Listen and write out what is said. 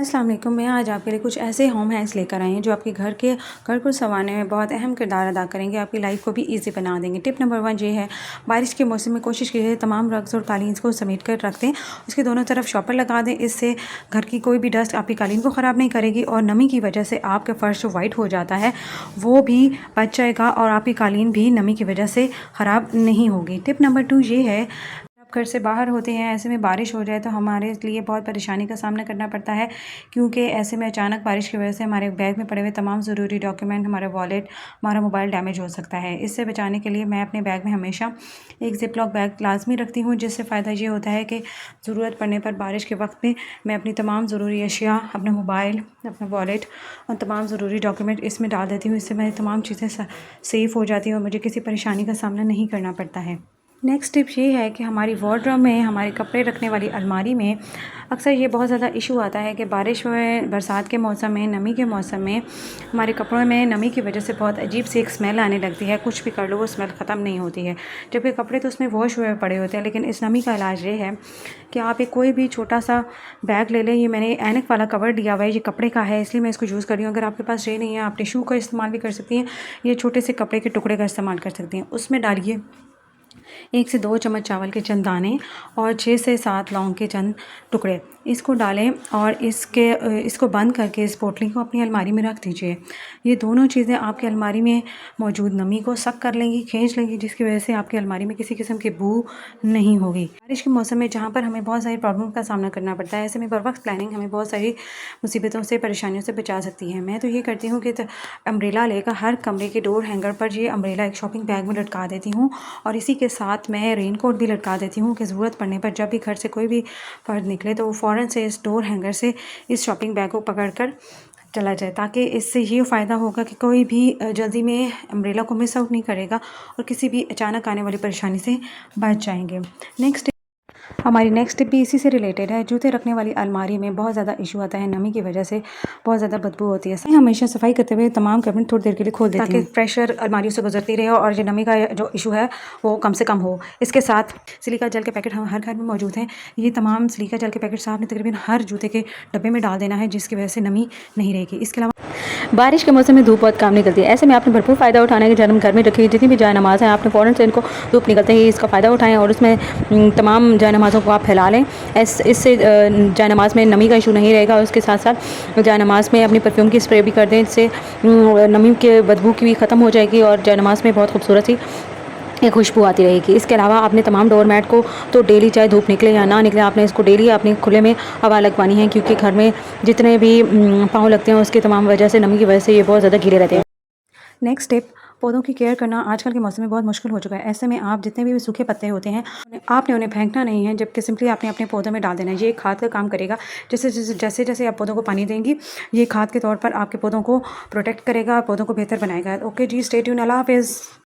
अस्सलाम वालेकुम। मैं आज आपके लिए कुछ ऐसे होम हैक्स लेकर आई हूँ जो आपके घर को संवारने में बहुत अहम किरदार अदा करेंगे, आपकी लाइफ को भी इजी बना देंगे। टिप नंबर 1 ये है, बारिश के मौसम में कोशिश कीजिए तमाम रग्स और कालीन को समेट कर रख दें, उसके दोनों तरफ शॉपर लगा दें। इससे घर की कोई भी डस्ट आपकी कालीन को ख़राब नहीं करेगी और नमी की वजह से आपका फ़र्श जो वाइट हो जाता है वो भी बच जाएगा और आपकी कालीन भी नमी की वजह से ख़राब नहीं होगी। टिप नंबर 2 ये है, घर से बाहर होते हैं, ऐसे में बारिश हो जाए तो हमारे लिए बहुत परेशानी का सामना करना पड़ता है, क्योंकि ऐसे में अचानक बारिश की वजह से हमारे बैग में पड़े हुए तमाम ज़रूरी डॉक्यूमेंट, हमारा वॉलेट, हमारा मोबाइल डैमेज हो सकता है। इससे बचाने के लिए मैं अपने बैग में हमेशा एक जिप लॉक बैग लाजमी रखती हूँ, जिससे फ़ायदा ये होता है कि ज़रूरत पड़ने पर बारिश के वक्त में मैं अपनी तमाम ज़रूरी अशिया, अपना मोबाइल, अपना वॉलेट और तमाम ज़रूरी डॉक्यूमेंट इसमें डाल देती हूँ। इससे मेरी तमाम चीज़ें सेफ़ हो जाती हैं और मुझे किसी परेशानी का सामना नहीं करना पड़ता है। नेक्स्ट टिप ये है कि हमारी वार्डरोब में, हमारे कपड़े रखने वाली अलमारी में अक्सर ये बहुत ज़्यादा इशू आता है कि बारिश में, बरसात के मौसम में, नमी के मौसम में हमारे कपड़ों में नमी की वजह से बहुत अजीब सी एक स्मेल आने लगती है। कुछ भी कर लो वो स्मेल ख़त्म नहीं होती है, जबकि कपड़े तो उसमें वॉश हुए पड़े होते हैं। लेकिन इस नमी का इलाज ये है कि आप एक कोई भी छोटा सा बैग ले लें। ये मैंने ऐनक वाला कवर दिया हुआ है, ये कपड़े का है इसलिए मैं इसको यूज़ कर रही हूँ। अगर आपके पास ये नहीं है, आप टिशू का इस्तेमाल भी कर सकती हैं, ये छोटे से कपड़े के टुकड़े का इस्तेमाल कर सकती हैं। उसमें डालिए 1 से 2 चम्मच चावल के चंद दाने और 6 से 7 लौंग के चंद टुकड़े, इसको डालें और इसको बंद करके इस पोटली को अपनी अलमारी में रख दीजिए। ये दोनों चीज़ें आपकी अलमारी में मौजूद नमी को सक कर लेंगी, खींच लेंगी, जिसकी वजह से आपकी अलमारी में किसी किस्म की बू नहीं होगी। बारिश के मौसम में जहाँ पर हमें बहुत सारी प्रॉब्लम का सामना करना पड़ता है, ऐसे में बर वक्त प्लानिंग हमें बहुत सारी मुसीबतों से, परेशानियों से बचा सकती है। मैं तो ये करती हूँ कि अम्ब्रेला लेकर हर कमरे के डोर हैंगर पर ये अम्ब्रेला एक शॉपिंग बैग में लटका देती हूँ और इसी के साथ मैं रेनकोट भी लटका देती हूँ कि ज़रूरत पड़ने पर जब भी घर से कोई भी फ़र्द निकले तो वो फ़ौरन से इस डोर हैंगर से इस शॉपिंग बैग को पकड़कर चला जाए, ताकि इससे ये फ़ायदा होगा कि कोई भी जल्दी में अम्ब्रेला को मिस आउट नहीं करेगा और किसी भी अचानक आने वाली परेशानी से बच जाएंगे। हमारी नेक्स्ट टिप भी इसी से रिलेटेड है। जूते रखने वाली अलमारी में बहुत ज़्यादा इशू आता है, नमी की वजह से बहुत ज़्यादा बदबू होती है। मैं हमेशा सफाई करते हुए तमाम कैबिनेट थोड़ी देर के लिए खोल देती हूँ, ताकि प्रेशर अलमारियों से गुजरती रहे और ये नमी का जो इशू है वो कम से कम हो। इसके साथ सिलिका जेल के पैकेट हम हर घर में मौजूद हैं। ये तमाम सिलिका जेल के पैकेट आपने तकरीबन हर जूते के डब्बे में डाल देना है, जिसकी वजह से नमी नहीं रहेगी। इसके अलावा बारिश के मौसम में धूप बहुत काम निकलती है, ऐसे में आपने भरपूर फ़ायदा उठाना है कि जब हम घर में रखी जितनी भी जाय नमाज़ हैं, आपने फ़ौरन से इनको धूप निकलते ही इसका फ़ायदा उठाएं और उसमें तमाम जाय नमाज़ों को आप फैला लें। इससे जाय नमाज़ में नमी का इशू नहीं रहेगा और उसके साथ साथ जाय नमाज़ में अपनी परफ्यूम की स्प्रे भी कर दें, इससे नमी के बदबू की भी ख़त्म हो जाएगी और जाय नमाज़ में बहुत खूबसूरत सी एक खुशबू आती रहेगी। इसके अलावा आपने तमाम डोरमैट को तो डेली, चाहे धूप निकले या ना निकले, आपने इसको डेली अपने खुले में हवा लगवानी है, क्योंकि घर में जितने भी पाँव लगते हैं उसकी तमाम वजह से, नमी की वजह से ये बहुत ज़्यादा गीले रहते हैं। नेक्स्ट टिप, पौधों की केयर करना आजकल के मौसम में बहुत मुश्किल हो चुका है। ऐसे में आप जितने भी सूखे पत्ते होते हैं आपने उन्हें फेंकना नहीं है, जबकि सिंपली आपने अपने पौधों में डाल देना है। ये एक खाद का काम करेगा। जैसे जैसे आप पौधों को पानी देंगी, ये खाद के तौर पर आपके पौधों को प्रोटेक्ट करेगा, पौधों को बेहतर बनाएगा। ओके जी, स्टे ट्यून, अल्लाह हाफिज़।